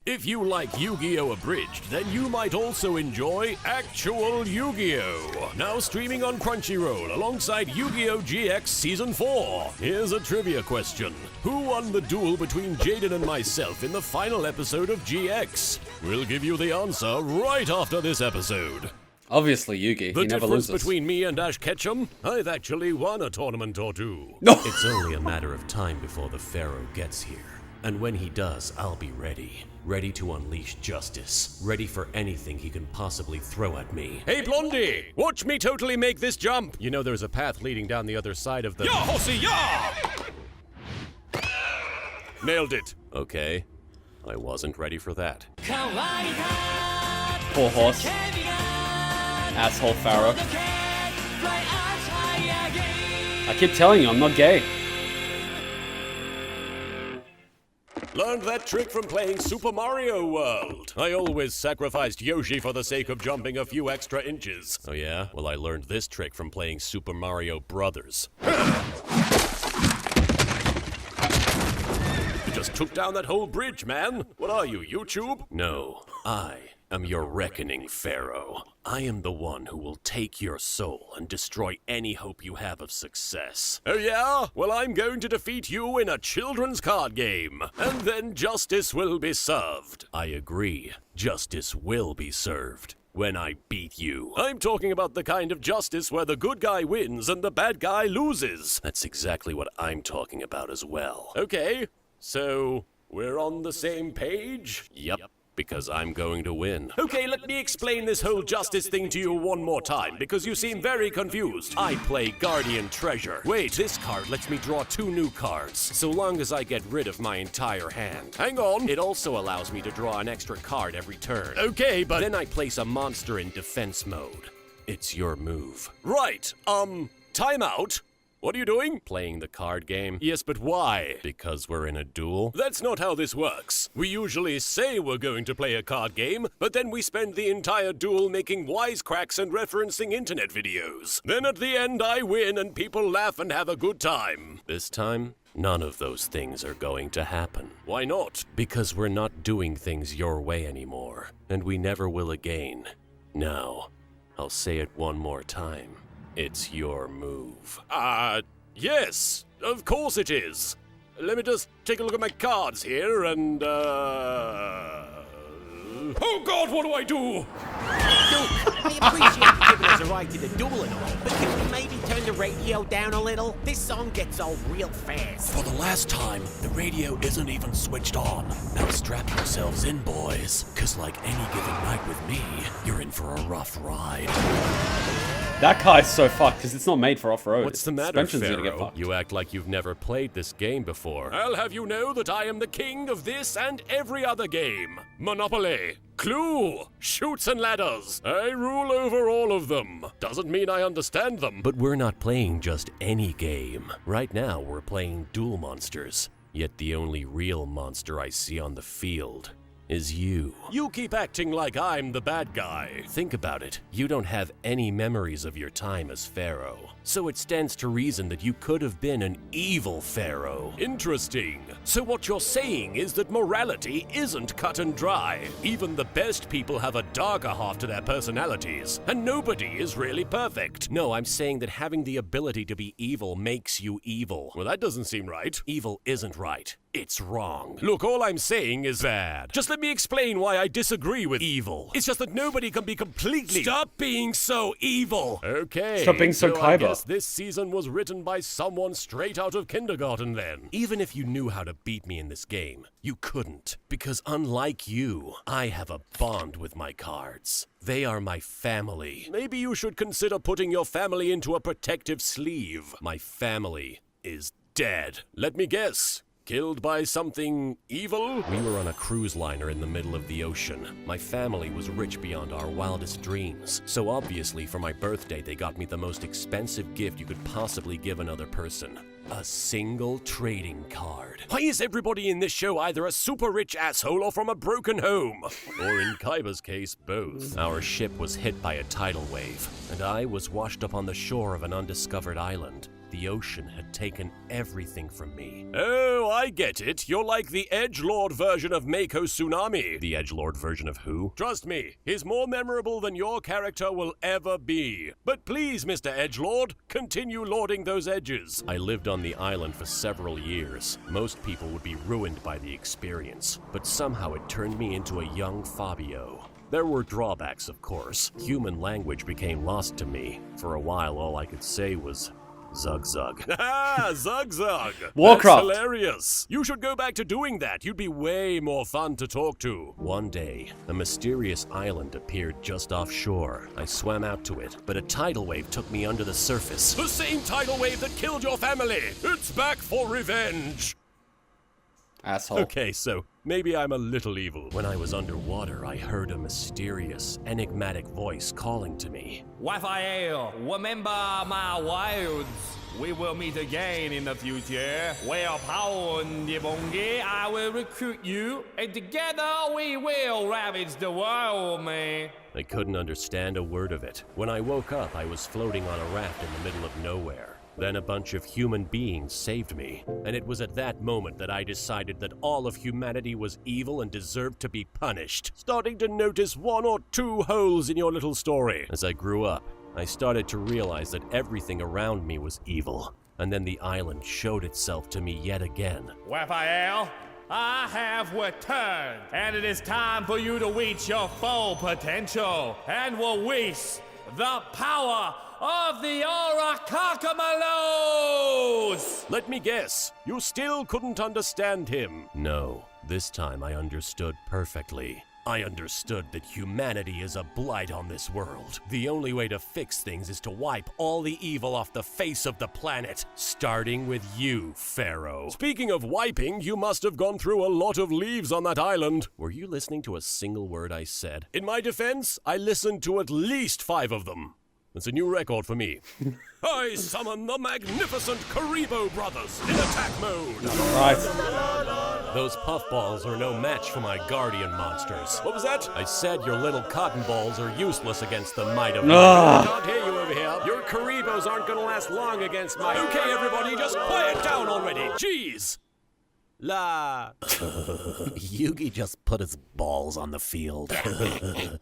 If you like Yu-Gi-Oh! Abridged, then you might also enjoy Actual Yu-Gi-Oh! Now streaming on Crunchyroll alongside Yu-Gi-Oh! GX Season 4. Here's a trivia question. Who won the duel between Jaden and myself in the final episode of GX? We'll give you the answer right after this episode. Obviously, Yugi. The He never difference loses. between me and Ash Ketchum? I've actually won a tournament or two. No. It's only a matter of time before the Pharaoh gets here. And when he does, I'll be ready. Ready to unleash justice. Ready for anything he can possibly throw at me. Hey, Blondie! Watch me totally make this jump! You know there's a path leading down the other side of the... Ya, Hossy, ya! Nailed it. Okay. I wasn't ready for that. Poor horse. Asshole Pharaoh. I keep telling you, I'm not gay. Learned that trick from playing Super Mario World. I always sacrificed Yoshi for the sake of jumping a few extra inches. Oh yeah? Well, I learned this trick from playing Super Mario Brothers. You just took down that whole bridge, man. What are you, YouTube? No, I am your reckoning Pharaoh. I am the one who will take your soul and destroy any hope you have of success. Oh yeah? Well, I'm going to defeat you in a children's card game. And then justice will be served. I agree. Justice will be served. When I beat you. I'm talking about the kind of justice where the good guy wins and the bad guy loses. That's exactly what I'm talking about as well. Okay, so we're on the same page? Yep. Because I'm going to win. Okay, let me explain this whole justice thing to you one more time, because you seem very confused. I play Guardian Treasure. Wait, this card lets me draw 2 new cards, so long as I get rid of my entire hand. Hang on. It also allows me to draw an extra card every turn. Okay, but then I place a monster in defense mode. It's your move. Right, timeout. What are you doing? Playing the card game. Yes, but why? Because we're in a duel? That's not how this works. We usually say we're going to play a card game, but then we spend the entire duel making wisecracks and referencing internet videos. Then at the end I win and people laugh and have a good time. This time, none of those things are going to happen. Why not? Because we're not doing things your way anymore, and we never will again. Now, I'll say it one more time. It's your move. Yes, of course it is. Let me just take a look at my cards here and, Oh God, what do I do? Duke, I appreciate you giving us a ride to the duel and all, but can you maybe turn the radio down a little? This song gets old real fast. For the last time, the radio isn't even switched on. Now strap yourselves in, boys, cause like any given night with me, you're in for a rough ride. That guy's so fucked because it's not made for off-road. What's the matter, Suspension's gonna get Pharaoh? fucked. You act like you've never played this game before. I'll have you know that I am the king of this and every other game. Monopoly, Clue, Chutes and Ladders. I rule over all of them. Doesn't mean I understand them. But we're not playing just any game. Right now, we're playing Duel Monsters. Yet the only real monster I see on the field is you. You keep acting like I'm the bad guy. Think about it. You don't have any memories of your time as Pharaoh. So it stands to reason that you could have been an evil Pharaoh. Interesting. So what you're saying is that morality isn't cut and dry. Even the best people have a darker half to their personalities, and nobody is really perfect. No, I'm saying that having the ability to be evil makes you evil. Well, that doesn't seem right. Evil isn't right. It's wrong. Look, all I'm saying is bad. Just let me explain why I disagree with evil. It's just that nobody can be completely... Stop being so evil! Okay. Stop being so I Kaiba. guess this season was written by someone straight out of kindergarten then. Even if you knew how to beat me in this game, you couldn't. Because unlike you, I have a bond with my cards. They are my family. Maybe you should consider putting your family into a protective sleeve. My family is dead. Let me guess. Killed by something evil? We were on a cruise liner in the middle of the ocean. My family was rich beyond our wildest dreams. So obviously for my birthday they got me the most expensive gift you could possibly give another person. A single trading card. Why is everybody in this show either a super rich asshole or from a broken home? Or in Kaiba's case, both. Our ship was hit by a tidal wave, and I was washed up on the shore of an undiscovered island. the ocean had taken everything from me. Oh, I get it. You're like the edgelord version of Mako Tsunami. The edgelord version of who? Trust me, he's more memorable than your character will ever be. But please, Mr. Edgelord, continue lording those edges. I lived on the island for several years. Most people would be ruined by the experience, but somehow it turned me into a young Fabio. There were drawbacks, of course. Human language became lost to me. For a while, all I could say was Zug Zug. Ah, Zug Zug! Warcraft. That's hilarious. You should go back to doing that. You'd be way more fun to talk to. One day, a mysterious island appeared just offshore. I swam out to it, but a tidal wave took me under the surface. The same tidal wave that killed your family. It's back for revenge. Asshole. Okay, so maybe I'm a little evil. When I was underwater, I heard a mysterious, enigmatic voice calling to me. Rafael, remember my wilds. We will meet again in the future. Where power and Dibongi, I will recruit you, and together we will ravage the world, man. I couldn't understand a word of it. When I woke up, I was floating on a raft in the middle of nowhere. Then a bunch of human beings saved me, and it was at that moment that I decided that all of humanity was evil and deserved to be punished. Starting to notice one or two holes in your little story. As I grew up, I started to realize that everything around me was evil, and then the island showed itself to me yet again. Rafael, I have returned, and it is time for you to reach your full potential and release the power of the Oracakamalos! Let me guess, you still couldn't understand him. No, this time I understood perfectly. I understood that humanity is a blight on this world. The only way to fix things is to wipe all the evil off the face of the planet, starting with you, Pharaoh. Speaking of wiping, you must have gone through a lot of leaves on that island. Were you listening to a single word I said? In my defense, I listened to at least 5 of them. That's a new record for me. I summon the magnificent Karibo brothers in attack mode. Right. Those puffballs are no match for my guardian monsters. What was that? I said your little cotton balls are useless against the might of Ugh. I can't hear you over here. Your Karibos aren't gonna last long against my... Okay, everybody, just quiet down already. Jeez. La. Yugi just put his balls on the field. I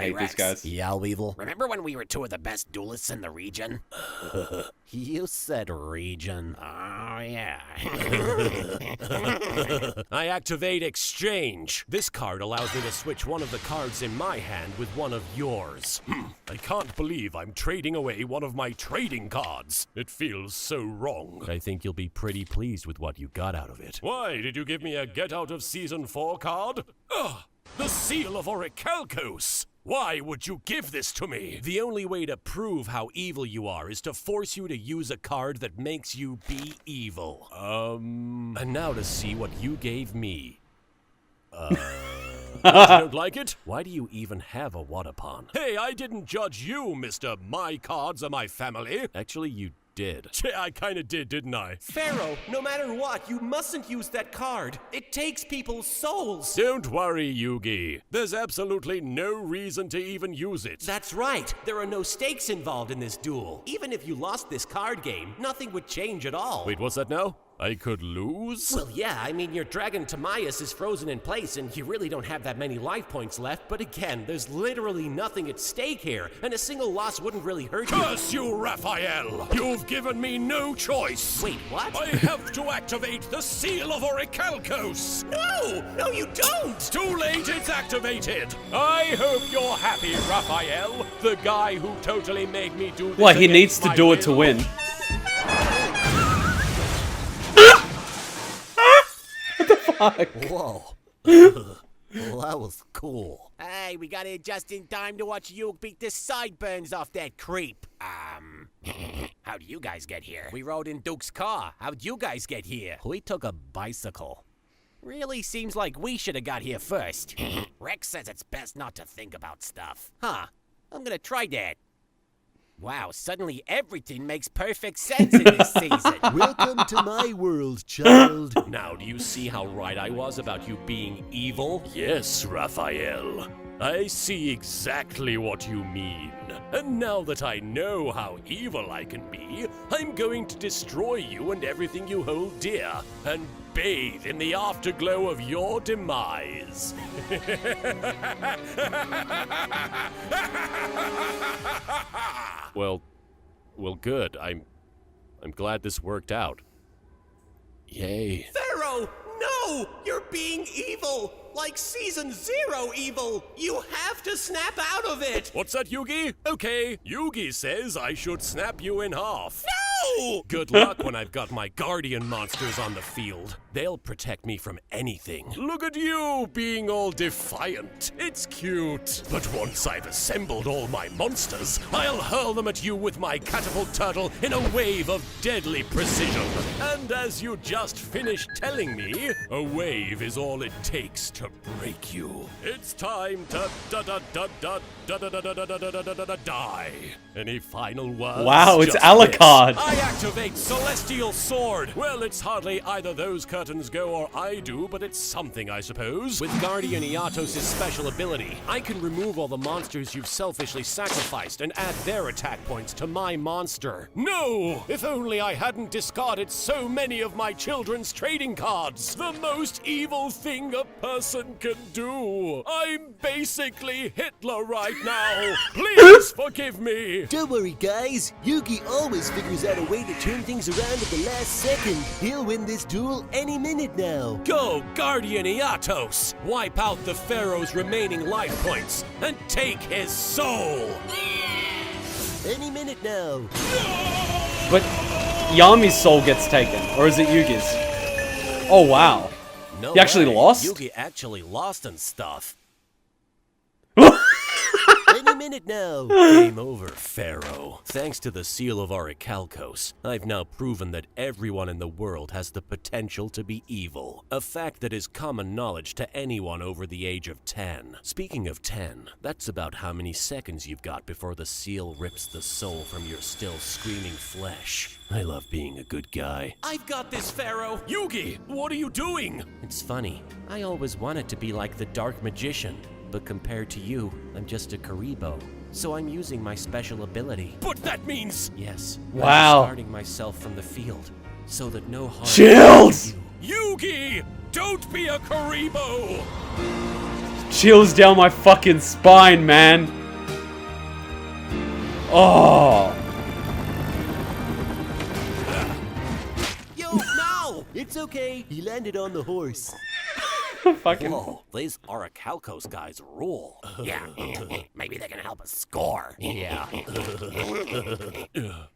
hate these guys. Yeah, Weevil. Remember when we were 2 of the best duelists in the region? You said region. Oh, yeah. I activate exchange. This card allows me to switch one of the cards in my hand with one of yours. I can't believe I'm trading away one of my trading cards. It feels so wrong. I think you'll be pretty pleased with what you got out of it. Why, did you give me a Get Out of Season 4 card? Ugh, the Seal of Orichalcos! Why would you give this to me? The only way to prove how evil you are is to force you to use a card that makes you be evil. And now to see what you gave me. You don't like it? Why do you even have a Wadapan? Hey, I didn't judge you, Mr. My Cards Are My Family. Actually, you did. Yeah, I kinda did, didn't I? Pharaoh, no matter what, you mustn't use that card. It takes people's souls. Don't worry, Yugi. There's absolutely no reason to even use it. That's right. There are no stakes involved in this duel. Even if you lost this card game, nothing would change at all. Wait, what's that now? I could lose? Well, yeah, I mean, your Dragon Timaeus is frozen in place, and you really don't have that many life points left, but again, there's literally nothing at stake here, and a single loss wouldn't really hurt you. Curse you, Raphael! You've given me no choice! Wait, what? I have to activate the Seal of Orichalcos! No! No, you don't! Too late, it's activated! I hope you're happy, Raphael, the guy who totally made me do this. Well, he against needs to my do it to will. win. Whoa. Well, that was cool. Hey, we got here just in time to watch Yug beat the sideburns off that creep. How'd you guys get here? We rode in Duke's car. How'd you guys get here? We took a bicycle. Really seems like we should have got here first. Rex says it's best not to think about stuff. Huh. I'm gonna try that. Wow, suddenly everything makes perfect sense in this season. Welcome to my world, child. Now, do you see how right I was about you being evil? Yes, Raphael. I see exactly what you mean. And now that I know how evil I can be, I'm going to destroy you and everything you hold dear, and bathe in the afterglow of your demise. Well, good. I'm glad this worked out. Yay. Pharaoh, no! You're being evil! Like Season 0 evil! You have to snap out of it! What's that, Yugi? Okay, Yugi says I should snap you in half. No! Good luck when I've got my guardian monsters on the field. They'll protect me from anything. Look at you being all defiant. It's cute. But once I've assembled all my monsters, I'll hurl them at you with my catapult turtle in a wave of deadly precision. And as you just finished telling me, a wave is all it takes to break you. It's time to die. Any final words? Wow, it's Just Alucard. this. I activate Celestial Sword. Well, it's hardly either those curtains go or I do, but it's something, I suppose. With Guardian YGOTAS' special ability, I can remove all the monsters you've selfishly sacrificed and add their attack points to my monster. No! If only I hadn't discarded so many of my children's trading cards. The most evil thing a person can do. I'm basically Hitler right now. Please forgive me. Don't worry, guys. Yugi always figures out a way to turn things around at the last second. He'll win this duel any minute now. Go, Guardian YGOTAS! Wipe out the Pharaoh's remaining life points and take his soul! Any minute now. But Yami's soul gets taken, or is it Yugi's? Oh wow. No He actually way. lost? Yugi actually lost and stuff. Any minute now. Game over, Pharaoh. Thanks to the seal of Orichalcos, I've now proven that everyone in the world has the potential to be evil. A fact that is common knowledge to anyone over the age of 10. Speaking of 10, that's about how many seconds you've got before the seal rips the soul from your still screaming flesh. I love being a good guy. I've got this, Pharaoh! Yugi, what are you doing? It's funny. I always wanted to be like the Dark Magician, but compared to you, I'm just a Karibo. So I'm using my special ability. But that means... Yes. Wow. I'm discarding myself from the field, so that no harm... Chills! Yugi! Don't be a Karibo! Chills down my fucking spine, man. Oh. Yo, no! It's okay. He landed on the horse. Fucking. Whoa, these Orichalcos guys rule. Yeah, maybe they can help us score. Yeah.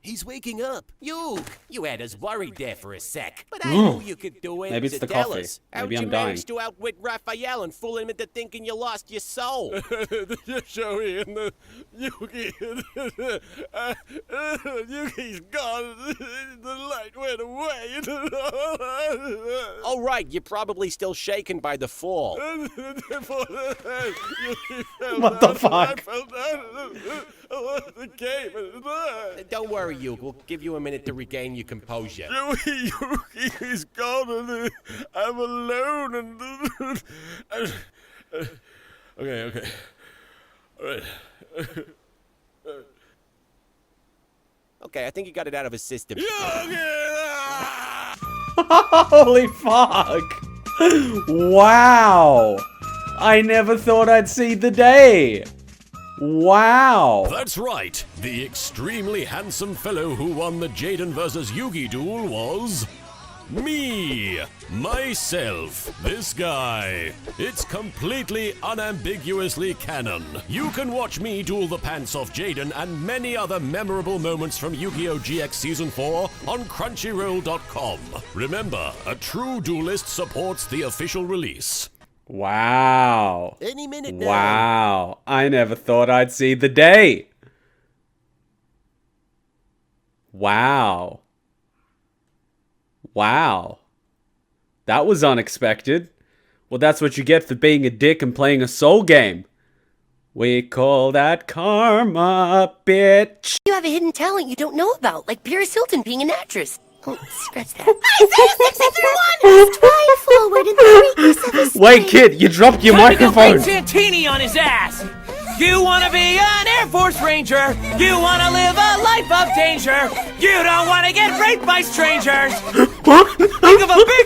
He's waking up. You had us worried there for a sec. But I knew you could do it. Maybe it's so the tell coffee. us, Maybe how'd I'm you dying. manage to outwit Rafael and fool him into thinking you lost your soul? Joey and the Yugi. Yugi's gone. The light went away. Oh, right, you're probably still shaken by the fall. What the fuck? I fell down the cave. Don't worry, Yugi. We'll give you a minute to regain your composure. Yugi is gone and I'm alone and... Okay. All right. Okay, I think you got it out of his system. Holy fuck. Wow. I never thought I'd see the day. Wow. That's right. The extremely handsome fellow who won the Jaden versus Yugi duel was... me! Myself! This guy! It's completely unambiguously canon. You can watch me duel the pants off Jaden and many other memorable moments from Yu-Gi-Oh! GX Season 4 on Crunchyroll.com. Remember, a true duelist supports the official release. Wow. Any minute now. Wow. I never thought I'd see the day. Wow. Wow. That was unexpected. Well, that's what you get for being a dick and playing a soul game. We call that karma, bitch. You have a hidden talent you don't know about, like Paris Hilton being an actress. Oh, scratch that. 5, 6, 6, 3, 1! Stride forward in 3, 7, Wait, kid, you dropped your Time to go microphone. bring Santini on his ass. You wanna be an Air Force Ranger. You wanna live a life of danger. You don't wanna get raped by strangers. Think of a big